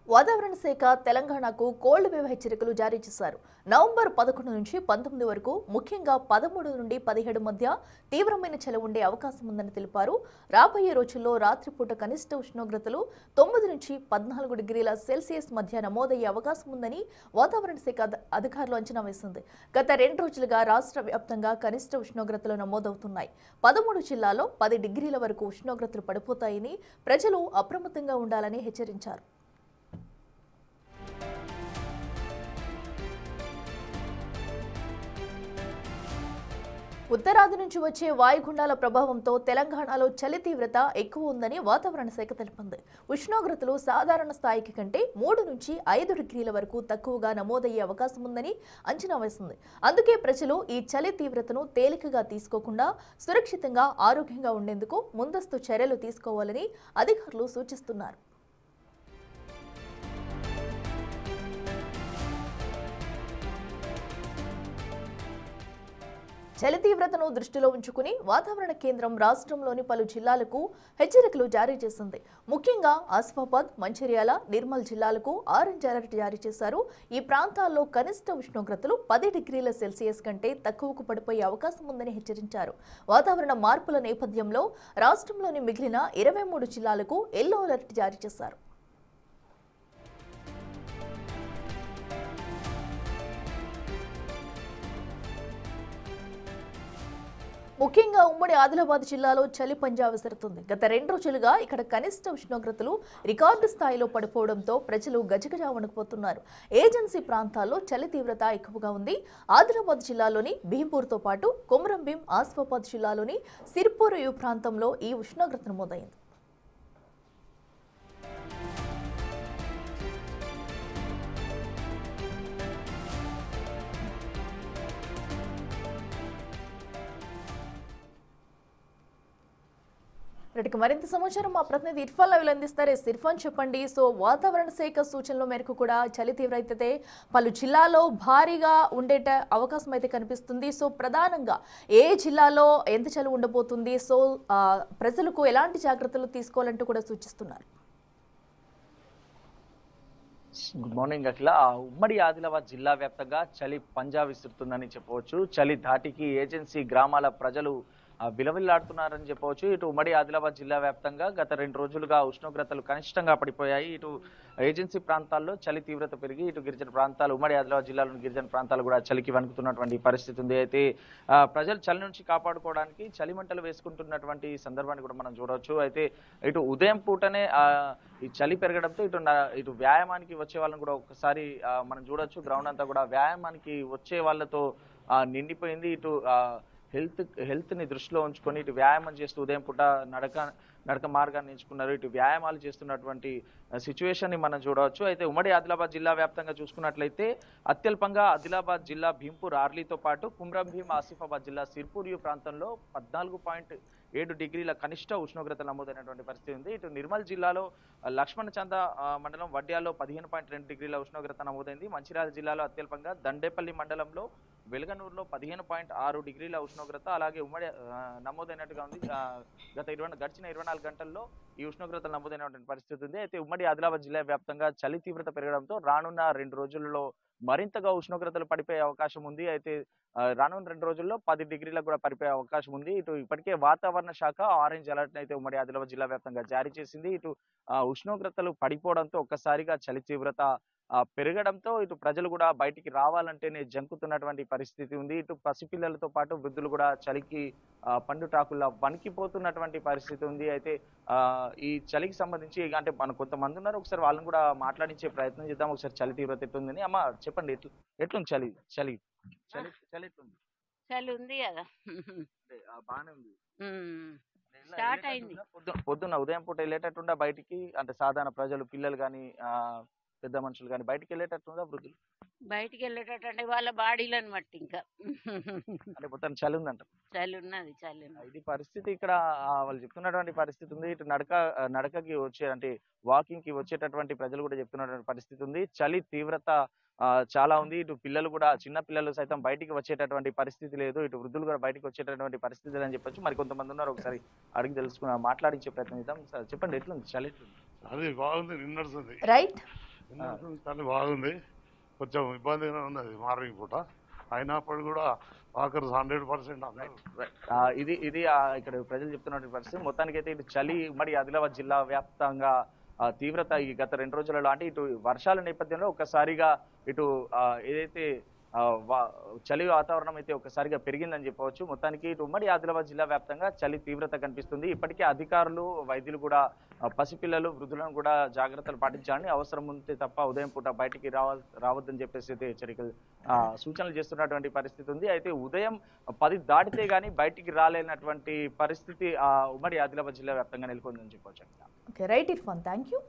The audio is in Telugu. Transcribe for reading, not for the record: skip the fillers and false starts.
వాతావరణ శాఖ తెలంగాణకు కోల్డ్ వేవ్ హెచ్చరికలు జారీ చేశారు. నవంబర్ 11 నుంచి 19 వరకు ముఖ్యంగా 13 నుండి 17 మధ్య తీవ్రమైన చలి ఉండే అవకాశం ఉందని తెలిపారు. రాబోయే రోజుల్లో రాత్రిపూట కనిష్ట ఉష్ణోగ్రతలు 9 నుంచి 14 డిగ్రీల సెల్సియస్ మధ్య నమోదయ్యే అవకాశం ఉందని వాతావరణ శాఖ అధికారులు అంచనా వేసింది. గత 2 రోజులుగా రాష్ట్ర వ్యాప్తంగా కనిష్ట ఉష్ణోగ్రతలు నమోదవుతున్నాయి. 13 జిల్లాల్లో 10 డిగ్రీల వరకు ఉష్ణోగ్రతలు పడిపోతాయని ప్రజలు అప్రమత్తంగా ఉండాలని హెచ్చరించారు. ఉత్తరాది నుంచి వచ్చే వాయుగుండాల ప్రభావంతో తెలంగాణలో చలి తీవ్రత ఎక్కువ ఉందని వాతావరణ శాఖ తెలిపింది. ఉష్ణోగ్రతలు సాధారణ స్థాయికి కంటే 3 నుంచి 5 డిగ్రీల వరకు తక్కువగా నమోదయ్యే అవకాశం ఉందని అంచనా వేసింది. అందుకే ప్రజలు ఈ చలి తీవ్రతను తేలికగా తీసుకోకుండా సురక్షితంగా ఆరోగ్యంగా ఉండేందుకు ముందస్తు చర్యలు తీసుకోవాలని అధికారులు సూచిస్తున్నారు. చలి తీవ్రతను దృష్టిలో ఉంచుకుని వాతావరణ కేంద్రం రాష్ట్రంలోని పలు జిల్లాలకు హెచ్చరికలు జారీ చేసింది. ముఖ్యంగా ఆసిఫాబాద్, మంచిర్యాల, నిర్మల్ జిల్లాలకు ఆరెంజ్ అలర్ట్ జారీ చేశారు. ఈ ప్రాంతాల్లో కనిష్ట ఉష్ణోగ్రతలు 10 డిగ్రీల సెల్సియస్ కంటే తక్కువకు పడిపోయే అవకాశం ఉందని హెచ్చరించారు. వాతావరణ మార్పుల నేపథ్యంలో రాష్ట్రంలోని మిగిలిన 23 జిల్లాలకు ఎల్లో అలర్ట్ జారీ చేశారు. ముఖ్యంగా ఉమ్మడి ఆదిలాబాద్ జిల్లాలో చలి పంజా విసురుతుంది. గత 2 రోజులుగా ఇక్కడ కనిష్ట ఉష్ణోగ్రతలు రికార్డు స్థాయిలో పడిపోవడంతో ప్రజలు గజగజ వణికిపోతున్నారు. ఏజెన్సీ ప్రాంతాల్లో చలి తీవ్రత ఎక్కువగా ఉంది. ఆదిలాబాద్ జిల్లాలోని భీంపూర్తో పాటు కొమరంభీం, ఆసిఫాబాద్ జిల్లాలోని సిర్పూర్ ప్రాంతంలో ఈ ఉష్ణోగ్రత నమోదైంది. వీటికి మరింత సమాచారం మా ప్రతినిధి ఇర్ఫాన్ లైవ్లో అందిస్తారు. ఇర్ఫాన్, చెప్పండి. సో వాతావరణ శాఖ సూచనల మేరకు కూడా చలి తీవ్రత పలు జిల్లాలో భారీగా ఉండేట అవకాశం అయితే కనిపిస్తుంది. సో ప్రధానంగా ఏ జిల్లాలో ఎంత చలి ఉండబోతుంది, సో ప్రజలకు ఎలాంటి జాగ్రత్తలు తీసుకోవాలంటూ కూడా సూచిస్తున్నారు? గుడ్ మార్నింగ్ అఖిల. ఉమ్మడి ఆదిలాబాద్ జిల్లా వ్యాప్తంగా చలి పంజా విసురుతుందని చెప్పవచ్చు. చలి ధాటికి ఏజెన్సీ గ్రామాల ప్రజలు విలవిల్లాడుతున్నారని చెప్పవచ్చు. ఇటు ఉమ్మడి ఆదిలాబాద్ జిల్లా వ్యాప్తంగా గత 2 రోజులుగా ఉష్ణోగ్రతలు కనిష్టంగా పడిపోయాయి. ఇటు ఏజెన్సీ ప్రాంతాల్లో చలి తీవ్రత పెరిగి ఇటు గిరిజన ప్రాంతాలు, ఉమ్మడి ఆదిలాబాద్ జిల్లాలోని గిరిజన ప్రాంతాలు కూడా చలికి వణుకుతున్నటువంటి పరిస్థితి ఉంది. అయితే ప్రజలు చలి నుంచి కాపాడుకోవడానికి చలిమంటలు వేసుకుంటున్నటువంటి సందర్భాన్ని కూడా మనం చూడవచ్చు. అయితే ఇటు ఉదయం పూటనే ఈ చలి పెరగడంతో ఇటు వ్యాయామానికి వచ్చే వాళ్ళని కూడా ఒకసారి మనం చూడొచ్చు. గ్రౌండ్ అంతా కూడా వ్యాయామానికి వచ్చే వాళ్ళతో నిండిపోయింది. ఇటు హెల్త్ ని దృష్టిలో ఉంచుకొని ఇటు వ్యాయామం చేస్తూ ఉదయం పూట నడక మార్గాన్ని ఎంచుకున్నారు. ఇటు వ్యాయామాలు చేస్తున్నటువంటి సిచ్యువేషన్ ని మనం చూడవచ్చు. అయితే ఉమ్మడి ఆదిలాబాద్ జిల్లా వ్యాప్తంగా చూసుకున్నట్లయితే అత్యల్పంగా ఆదిలాబాద్ జిల్లా భీంపూర్, ఆర్లీతో పాటు కుమ్రంభీం, ఆసిఫాబాద్ జిల్లా సిర్పూర్ ప్రాంతంలో 14.7 డిగ్రీల కనిష్ట ఉష్ణోగ్రత నమోదైనటువంటి పరిస్థితి ఉంది. ఇటు నిర్మల్ జిల్లాలో లక్ష్మణచంద మండలం వడ్యాలో 15.2 డిగ్రీల ఉష్ణోగ్రత నమోదైంది. మంచిర్యాల జిల్లాలో అత్యల్పంగా దండేపల్లి మండలంలో వెలగనూరులో 15.6 డిగ్రీల ఉష్ణోగ్రత అలాగే ఉమ్మడి నమోదైనట్టుగా ఉంది. గడిచిన 24 గంటల్లో ఈ ఉష్ణోగ్రతలు నమోదైనటువంటి పరిస్థితి ఉంది. అయితే ఉమ్మడి ఆదిలాబాద్ జిల్లా వ్యాప్తంగా చలి తీవ్రత పెరగడంతో రానున్న 2 రోజుల్లో మరింతగా ఉష్ణోగ్రతలు పడిపోయే అవకాశం ఉంది. అయితే రానున్న 2 రోజుల్లో 10 డిగ్రీలకు కూడా పడిపోయే అవకాశం ఉంది. ఇటు ఇప్పటికే వాతావరణ శాఖ ఆరెంజ్ అలర్ట్ అయితే ఉమ్మడి ఆదిలాబాద్ జిల్లా వ్యాప్తంగా జారీ చేసింది. ఇటు ఉష్ణోగ్రతలు పడిపోవడంతో ఒక్కసారిగా చలి తీవ్రత పెరగడంతో ఇటు ప్రజలు కూడా బయటికి రావాలంటేనే జంకుతున్నటువంటి పరిస్థితి ఉంది. ఇటు పసిపిల్లలతో పాటు వృద్ధులు కూడా చలికి పండుటాకుల్లా వణికిపోతున్నటువంటి పరిస్థితి ఉంది. అయితే ఈ చలికి సంబంధించి అంటే మన కొంతమంది ఉన్నారు, ఒకసారి వాళ్ళని కూడా మాట్లాడించే ప్రయత్నం చేద్దాం. ఒకసారి చలి తీవ్రత ఎట్లుందని. అమ్మ చెప్పండి, ఎట్లుంది చలి చలి చలి చలి ఎట్లుంది? చలి ఉంది కదా, బాగానే ఉంది. స్టార్ట్ అయింది. పొద్దున్న ఉదయం పూట వెళ్ళేటట్టుండా బయటికి, అంటే సాధారణ ప్రజలు, పిల్లలు కానీ పెద్ద మనుషులు కానీ బయటికి వెళ్ళేటట్టుందా? వృద్ధులు బయటికి వెళ్ళేటట్టు అంటే వాళ్ళ బాడీలను బట్టి ఇంకా అంటే మొత్తం చలి ఉందంట. చలి ఉన్నది, చలి ఉన్నది. ఇది పరిస్థితి ఇక్కడ వాళ్ళు చెప్తున్నటువంటి పరిస్థితి ఉంది. ఇటు నడకకి వచ్చే అంటే వాకింగ్ కి వచ్చేటటువంటి ప్రజలు కూడా చెప్తున్నటువంటి పరిస్థితి ఉంది. చలి తీవ్రత చాలా ఉంది. ఇటు పిల్లలు కూడా, చిన్న పిల్లలు సైతం బయటికి వచ్చేటటువంటి పరిస్థితి లేదు. ఇటు వృద్ధులు కూడా బయటికి వచ్చేటటువంటి పరిస్థితి లేదని చెప్పొచ్చు. మరి కొంతమంది ఉన్నారు, ఒకసారి అడిగి తెలుసుకున్నా మాట్లాడించే ప్రయత్నం చేద్దాం. చెప్పండి, ఎట్లుంది చలి? ఎట్లుంది? అది బాగుంది, నిన్నడుస్తుంది. రైట్. చలి బాగుంది, కొంచెం ఇబ్బందిగా ఉన్నది మార్నింగ్ పూట, అయినప్పుడు కూడా ఆఖరు 100% అన్నారు. ఇది ఇక్కడ ప్రజలు చెప్తున్నటువంటి పరిస్థితి. మొత్తానికి అయితే ఇటు చలి ఉమ్మడి ఆదిలాబాద్ జిల్లా వ్యాప్తంగా తీవ్రత ఈ గత 2 రోజులలో అంటే ఇటు వర్షాల నేపథ్యంలో ఒక్కసారిగా ఇటు ఏదైతే చలి వాతావరణం అయితే ఒక్కసారిగా పెరిగిందని చెప్పవచ్చు. మొత్తానికి ఇటు ఉమ్మడి ఆదిలాబాద్ జిల్లా వ్యాప్తంగా చలి తీవ్రత కనిపిస్తుంది. ఇప్పటికే అధికారులు, వైద్యులు కూడా పసిపిల్లలు, వృద్ధులను కూడా జాగ్రత్తలు పాటించాలని, అవసరం ఉంటే తప్ప ఉదయం పూట బయటికి రావద్దని చెప్పేసి అయితే హెచ్చరికలు సూచనలు చేస్తున్నటువంటి పరిస్థితి ఉంది. అయితే ఉదయం 10 దాటితే గానీ బయటికి రాలేనటువంటి పరిస్థితి ఉమ్మడి ఆదిలాబాద్ జిల్లా వ్యాప్తంగా నెలకొందని చెప్పవచ్చు. Okay, right Irfan, thank you.